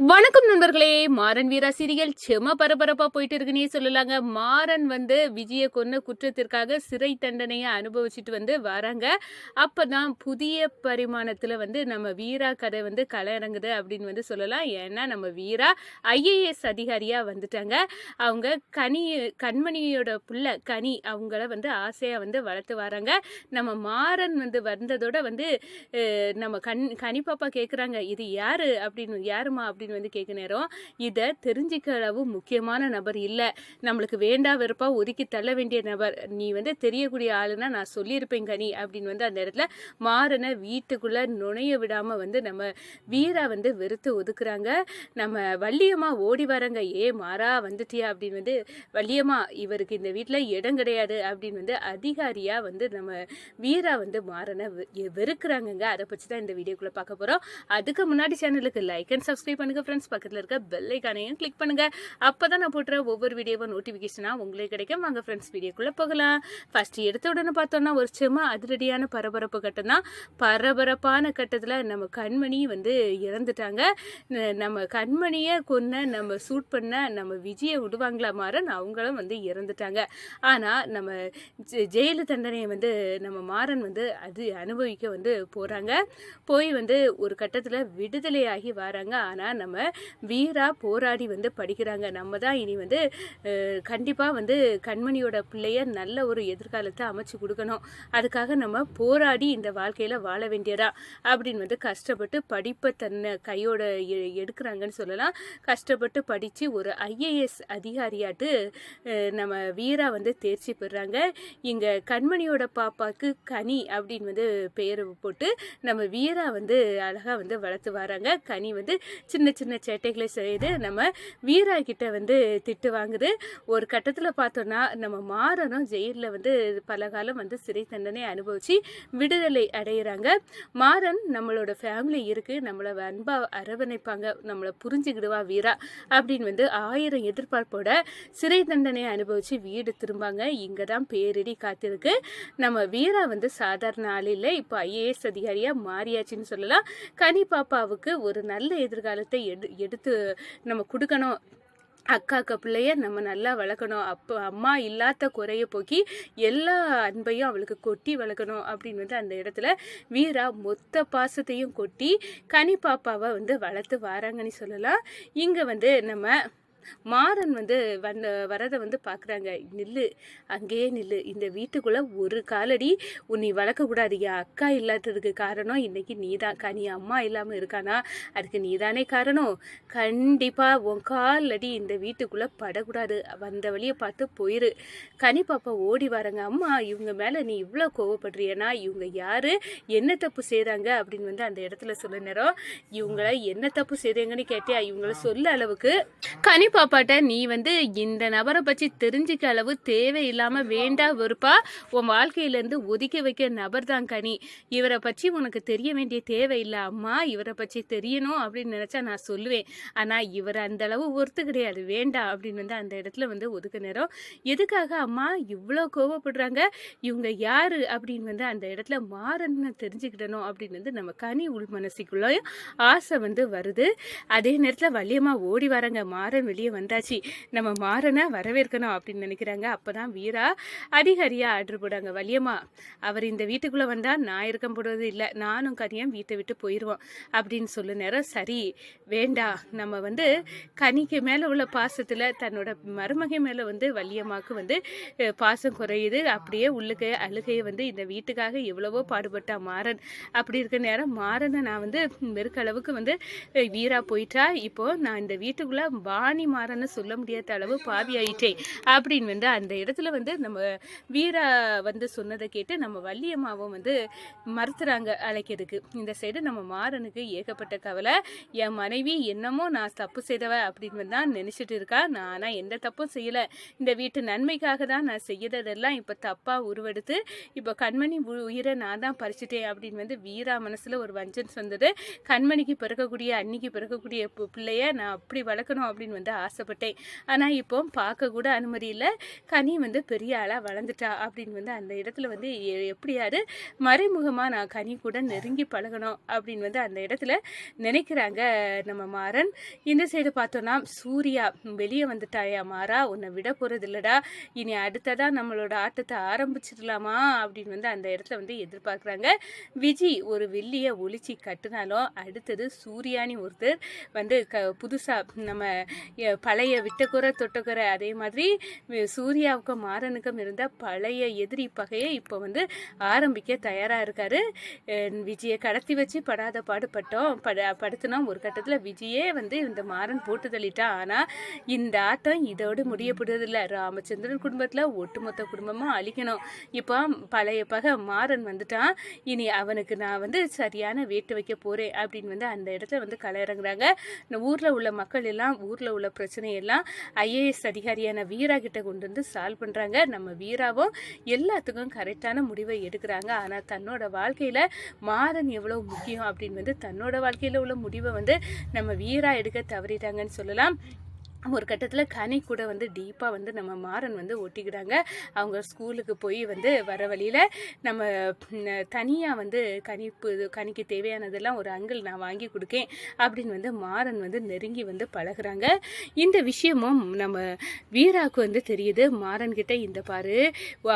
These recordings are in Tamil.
வணக்கம் நண்பர்களே. மாறன் வீரா சீரியல் செம பரபரப்பா போயிட்டு இருக்குன்னே சொல்லலாங்க. மாறன் விஜய கொன்ன குற்றத்திற்காக சிறை தண்டனையை அனுபவிச்சுட்டு வராங்க. அப்பதான் புதிய பரிமாணத்துல நம்ம வீரா கதை களை இறங்குது அப்படின்னு சொல்லலாம். ஏன்னா நம்ம வீரா IAS அதிகாரியா வந்துட்டாங்க. அவங்க கண்மணியோட புள்ள கனி அவங்கள ஆசையா வளர்த்து வராங்க. நம்ம மாறன் வந்ததோட நம்ம கனி பாப்பா கேக்குறாங்க, இது யாரு அப்படின்னு, யாருமா அப்படின்னு கேட்க நேரம், இதை தெரிஞ்சிக்க அளவு முக்கியமான நபர் இல்லை, நம்மளுக்கு வேண்டா வெறுப்பா ஒதுக்கி தள்ள வேண்டிய நபர், நீ தெரியக்கூடிய ஆளுன்னா நான் சொல்லியிருப்பேன் கனி அப்படின்னு அந்த இடத்துல மாறனை வீட்டுக்குள்ள நுழைய விடாம நம்ம வீரா வெறுத்து ஒதுக்குறாங்க. நம்ம வள்ளியம்மா ஓடி வராங்க, ஏ மாறா வந்துட்டியா அப்படின்னு வள்ளியம்மா இவருக்கு இந்த வீட்டில் இடம் கிடையாது அப்படின்னு அதிகாரியா நம்ம வீரா மாறனை வெறுக்கிறாங்கங்க. அதை பற்றி தான் இந்த வீடியோக்குள்ள பார்க்க போறோம். அதுக்கு முன்னாடி சேனலுக்கு லைக் அண்ட் சப்ஸ்கிரைப் பண்ணுங்க ஃப்ரெண்ட்ஸ். பக்கத்தில் இருக்க பெல் ஐகானையும் கிளிக் பண்ணுங்க. அப்பதான் நான் போட்டுற ஒவ்வொரு வீடியோவும் நோட்டிபிகேஷனா உங்களுக்கு கிடைக்கும். வாங்க ஃப்ரெண்ட்ஸ் வீடியோக்குள்ள போகலாம். ஃபர்ஸ்ட் எடுத்த உடனே பார்த்தோம்னா ஒரு செம அதிரடியான பரபரப்பு கட்டம் தான். பரபரப்பான கட்டத்தில் நம்ம கண்மணி இறந்துட்டாங்க. நம்ம கண்மணியை கொன்ன நம்ம சூட் பண்ண நம்ம விஜயை விடுவாங்களா மாறன், அவங்களும் இறந்துட்டாங்க. ஆனா நம்ம ஜெயிலு தண்டனையை நம்ம மாறன் அது அனுபவிக்க போறாங்க. போய் ஒரு கட்டத்தில் விடுதலையாகி வராங்க. ஆனா நம்ம வீரா போராடி படிக்கிறாங்க. நம்ம தான் இனி கண்டிப்பா கண்மணியோட பிள்ளைய நல்ல ஒரு எதிர்காலத்தை அமைச்சு கொடுக்கணும், அதுக்காக நம்ம போராடி இந்த வாழ்க்கையில வாழ வேண்டியதா அப்படின்னு கஷ்டப்பட்டு படிப்பை தன்னை கையோட எடுக்கிறாங்கன்னு சொல்லலாம். கஷ்டப்பட்டு படிச்சு ஒரு IAS அதிகாரியாட்டு நம்ம வீரா தேர்ச்சி பெறாங்க. இங்க கண்மணியோட பாப்பாக்கு கனி அப்படின்னு பெயர் போட்டு நம்ம வீரா அழகா வளர்த்து வராங்க. கனி சின்ன சின்ன சேட்டைகளை செய்து நம்ம வீரா கிட்ட திட்டு வாங்குது. ஒரு கட்டத்தில் பார்த்தோம்னா நம்ம மாறனும் ஜெயிலில் பல காலம் சிறை தண்டனை அனுபவிச்சு விடுதலை அடைகிறாங்க. மாறன் நம்மளோட ஃபேமிலி இருக்கு, நம்மளை அன்பா அரவணைப்பாங்க, நம்மளை புரிஞ்சுக்கிடுவா வீரா அப்படின்னு 1000 எதிர்பார்ப்போட சிறை தண்டனை அனுபவிச்சு வீடு திரும்பாங்க. இங்கே தான் பேரிடி காத்திருக்கு. நம்ம வீரா சாதாரண ஆள் இல்லை, இப்போ IAS அதிகாரியா மாறியாச்சுன்னு சொல்லலாம். கனி பாப்பாவுக்கு ஒரு நல்ல எதிர்காலத்தை எடுத்து நம்ம கொடுக்கணும், அக்காக்க பிள்ளைய நம்ம நல்லா வளர்க்கணும், அப்போ அம்மா இல்லாத குறைய போக்கி எல்லா அன்பையும் அவளுக்கு கொட்டி வளர்க்கணும் அப்படின்னு அந்த இடத்துல வீரா மொத்த பாசத்தையும் கொட்டி கனி பாப்பாவை வளர்த்து வராங்கன்னு சொல்லலாம். இங்கே நம்ம மாறன் வரதை பார்க்குறாங்க. நில்லு, அங்கேயே நில்லு, இந்த வீட்டுக்குள்ளே ஒரு காலடி உன்னை வளர்க்கக்கூடாது. என் அக்கா இல்லாததுக்கு காரணம் இன்னைக்கு நீ தான். கனி அம்மா இல்லாமல் இருக்கானா, அதுக்கு நீ தானே காரணம். கண்டிப்பாக உன் காலடி இந்த வீட்டுக்குள்ளே படக்கூடாது, வந்த வழியை பார்த்து போயிரு. கனி பாப்பா ஓடி வராங்க. அம்மா இவங்க மேலே நீ இவ்வளோ கோவப்படுறியனா, இவங்க யார், என்ன தப்பு செய்கிறாங்க அப்படின்னு அந்த இடத்துல சொல்ல நேரம், இவங்கள என்ன தப்பு செய்கிறாங்கன்னு கேட்டியா, இவங்கள சொல்ல அளவுக்கு கனி பாப்பாட்ட நீ இந்த நபரை பற்றி தெரிஞ்சிக்க அளவு தேவையில்லாமல் வேண்டா வெறுப்பா உன் வாழ்க்கையிலேருந்து ஒதுக்கி வைக்க நபர் தான் கனி. இவரை பற்றி உனக்கு தெரிய வேண்டிய தேவையில்லை. அம்மா இவரை பற்றி தெரியணும் அப்படின்னு நினச்சா நான் சொல்லுவேன், ஆனால் இவர் அந்த அளவு ஒருத்து கிடையாது, வேண்டாம் அப்படின்னு அந்த இடத்துல ஒதுக்க நேரம். எதுக்காக அம்மா இவ்வளோ கோவப்படுறாங்க, இவங்க யாரு அப்படின்னு அந்த இடத்துல மாறன்னு தெரிஞ்சுக்கிடணும் அப்படின்னு நம்ம கனி உள் மனசுக்குள்ளேயும் ஆசை வருது. அதே நேரத்தில் வள்ளியம்மா ஓடி வராங்க. மாறன் வெளியே வந்தாச்சு, நம்ம மாறனை வரவேற்கணும் அப்படின்னு நினைக்கிறாங்க. அப்போதான் வீரா அதிகாரியா ஆர்டர் போடாங்க. வள்ளியம்மா அவர் இந்த வீட்டுக்குள்ளே வந்தால் நான் இருக்க போடுறது இல்லை, நானும் கனியும் வீட்டை விட்டு போயிடுவோம் அப்படின்னு சொல்ல நேரம், சரி வேண்டாம், நம்ம கனிக்கு மேலே உள்ள பாசத்தில் தன்னோட மருமகை மேலே வள்ளியம்மாவுக்கு பாசம் குறையுது. அப்படியே உள்ளுக்கு அழுகையை இந்த வீட்டுக்காக எவ்வளவோ பாடுபட்டா மாறன். அப்படி இருக்க நேரம் மாறனை நான் மெருக்க அளவுக்கு வீரா போயிட்டா, இப்போ நான் இந்த வீட்டுக்குள்ளே வாணி மாறன்னு சொல்ல முடியாத அளவு பாவி ஆயிட்டேன் அப்படின்னு அந்த இடத்துல நம்ம வீரா சொன்னதை கேட்டு நம்ம வள்ளியம்மாவும் மறுத்துறாங்க அழைக்கிறதுக்கு. இந்த சைடு நம்ம மாறனுக்கு ஏகப்பட்ட கவலை. என் மனைவி என்னமோ நான் தப்பு செய்தவ அப்படின்னு தான் நினைச்சிட்டு இருக்கா, நான் எந்த தப்பும் செய்யலை, இந்த வீட்டு நன்மைக்காக தான் நான் செய்யறதெல்லாம் இப்போ தப்பாக உருவெடுத்து இப்போ கண்மணி உயிரை நான் தான் பறிச்சுட்டேன் அப்படின்னு வீரா மனசில் ஒரு வஞ்சன்ஸ் வந்தது. கண்மணிக்கு பிறக்கக்கூடிய அன்னிக்கு பிறக்கக்கூடிய பிள்ளைய நான் அப்படி வளர்க்கணும் அப்படின்னு ஆசைப்பட்டேன். ஆனால் இப்போ பார்க்க கூட அனுமதி இல்லை. கனி வந்து பெரிய ஆளாக வளர்ந்துட்டா அப்படின்னு வந்து அந்த இடத்துல வந்து எப்படியாவது மறைமுகமாக நான் கனி கூட நெருங்கி பழகணும் அப்படின்னு வந்து அந்த இடத்துல நினைக்கிறாங்க நம்ம மாறன். இந்த சைடு பார்த்தோன்னா சூர்யா வெளியே வந்துட்டாயா மாறா, உன்னை விட போகிறது இல்லடா, இனி அடுத்ததான் நம்மளோட ஆட்டத்தை ஆரம்பிச்சிடலாமா அப்படின்னு வந்து அந்த இடத்துல வந்து எதிர்பார்க்குறாங்க. விஜி ஒரு வெள்ளியை ஒளிச்சி கட்டுனாலும் அடுத்தது சூர்யானி ஒருத்தர் வந்து புதுசாக நம்ம பழைய விட்டக்குறை தொட்டக்குறை அதே மாதிரி சூர்யாவுக்கும் மாறனுக்கும் இருந்த பழைய எதிரி பகையை இப்போ வந்து ஆரம்பிக்க தயாராக இருக்காரு. விஜயை கடத்தி வச்சு படாத பாடுபட்டோம் படுத்தினோம். ஒரு கட்டத்தில் விஜயே வந்து இந்த மாறன் போட்டு தள்ளிட்டான். ஆனால் இந்த ஆட்டம் இதோடு முடியப்படுவதில்லை. ராமச்சந்திரன் குடும்பத்தில் ஒட்டுமொத்த குடும்பமாக அழிக்கணும். இப்போ பழைய பகை மாறன் வந்துட்டான், இனி அவனுக்கு நான் வந்து சரியான வேட்டு வைக்க போகிறேன் அப்படின்னு வந்து அந்த இடத்துல வந்து களயிறங்குறாங்க. இந்த ஊரில் உள்ள மக்கள் எல்லாம் ஊரில் உள்ள பிரச்சனையெல்லாம் ஐஏஎஸ் அதிகாரியான வீரா கிட்ட கொண்டு வந்து சால்வ் பண்ணுறாங்க. நம்ம வீராவும் எல்லாத்துக்கும் கரெக்டான முடிவை எடுக்கிறாங்க. ஆனால் தன்னோட வாழ்க்கையில் மாறன் எவ்வளோ முக்கியம் அப்படின்னு வந்து தன்னோட வாழ்க்கையில் உள்ள முடிவை வந்து நம்ம வீரா எடுக்க தவறிட்டாங்கன்னு சொல்லலாம். ஒரு கட்டத்தில் கனி கூட வந்து டீப்பாக வந்து நம்ம மாறன் வந்து ஒட்டிக்கிறாங்க. அவங்க ஸ்கூலுக்கு போய் வந்து வர வழியில் நம்ம தனியாக வந்து கனிக்கு தேவையானதெல்லாம் ஒரு அங்கிள் நான் வாங்கி கொடுக்கேன் அப்படின்னு வந்து மாறன் வந்து நெருங்கி வந்து பழகுறாங்க. இந்த விஷயமும் நம்ம வீராவுக்கு வந்து தெரியுது. மாறன்கிட்ட இந்த பாரு,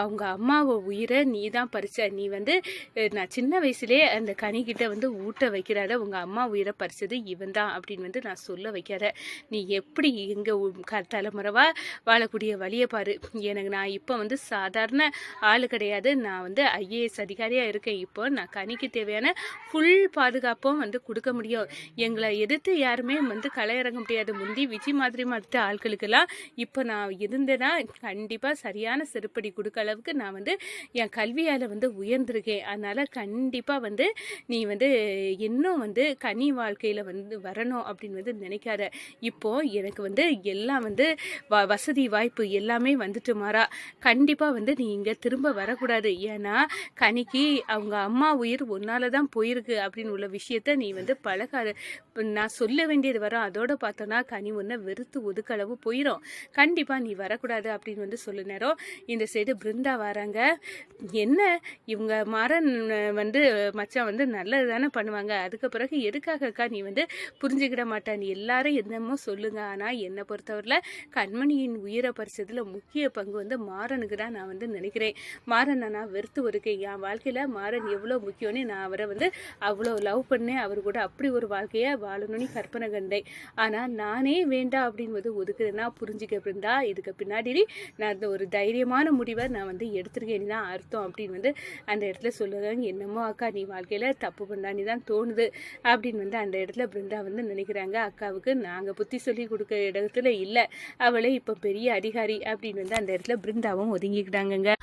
அவங்க அம்மாவை உயிரை நீ தான் பறிச்ச, நீ வந்து நான் சின்ன வயசுலேயே அந்த கனிக்கிட்ட வந்து ஊட்ட வைக்கிறாத, உங்கள் அம்மா உயிரை பறிச்சது இவன் தான் அப்படின்னு வந்து நான் சொல்ல வைக்காத, நீ எப்படி இங்கே தலைமுறைவா வாழக்கூடிய வழியை பாரு. எனக்கு நான் இப்போ வந்து சாதாரண ஆள் கிடையாது, நான் வந்து ஐஏஎஸ் அதிகாரியாக இருக்கேன். இப்போ நான் கனிக்கு தேவையான ஃபுல் பாதுகாப்பும் வந்து கொடுக்க முடியும். எங்களை எதிர்த்து யாருமே வந்து களயிறங்க முடியாது. முந்தி விஜய் மாதிரி மற்ற ஆட்களுக்கெல்லாம் இப்போ நான் இருந்தேன்னா கண்டிப்பாக சரியான செருப்படி கொடுக்க அளவுக்கு நான் வந்து என் கல்வியால் வந்து உயர்ந்திருக்கேன். அதனால் கண்டிப்பாக வந்து நீ வந்து இன்னும் வந்து கனி வாழ்க்கையில் வந்து வரணும் அப்படின்னு வந்து நினைக்காத. இப்போது எனக்கு வந்து எல்லாம் வந்து வசதி வாய்ப்பு எல்லாமே வந்துட்டு மாறா, கண்டிப்பாக வந்து நீ இங்கே திரும்ப வரக்கூடாது. ஏன்னா கனிக்கு அவங்க அம்மா உயிர் ஒன்னால தான் போயிருக்கு அப்படின்னு உள்ள விஷயத்த நீ வந்து பழகாது. நான் சொல்ல வேண்டியது வரும். அதோட பார்த்தோன்னா கனி ஒன்று வெறுத்து ஒதுக்களவு போயிடும். கண்டிப்பாக நீ வரக்கூடாது அப்படின்னு வந்து சொல்ல நேரம் இந்த சைடு பிருந்தா வராங்க. என்ன இவங்க மாறன் வந்து மச்சான் வந்து நல்லது தானே பண்ணுவாங்க, அதுக்கு பிறகு எதுக்காகக்கா நீ வந்து புரிஞ்சுக்கிட மாட்டான், நீ எல்லாரும் என்னமோ சொல்லுங்க, ஆனால் என்னை பொறுத்தவரையில் கண்மணியின் உயிரை பறிச்சதில் முக்கிய பங்கு வந்து மாறனுக்கு தான் நான் வந்து நினைக்கிறேன். மாறனை நான் வெறுத்து இருக்கேன். என் வாழ்க்கையில் மாறன் எவ்வளோ முக்கியம்னு நான் அவரை வந்து அவ்வளோ லவ் பண்ணேன். அவர் கூட அப்படி ஒரு வாழ்க்கையை வாழணும்னு கற்பனை கண்டேன். ஆனால் நானே வேண்டாம் அப்படின்னு வந்து ஒதுக்குறேன்னா புரிஞ்சுக்க பிருந்தா, இதுக்கு பின்னாடி நான் அந்த ஒரு தைரியமான முடிவை நான் வந்து எடுத்துருக்கேன்னு தான் அர்த்தம் அப்படின்னு வந்து அந்த இடத்துல சொல்லுறாங்க. என்னமோ அக்கா நீ வாழ்க்கையில் தப்பு பண்ணான்னு தான் தோணுது அப்படின்னு வந்து அந்த இடத்துல பிருந்தா வந்து நினைக்கிறாங்க. அக்காவுக்கு நாங்கள் புத்தி சொல்லி கொடுக்க இடத்துல இல்லை, அவளே இப்போ பெரிய அதிகாரி அப்படின்னு வந்து அந்த இடத்துல பிருந்தாவும் ஒதுங்கிக்கிட்டாங்கங்க.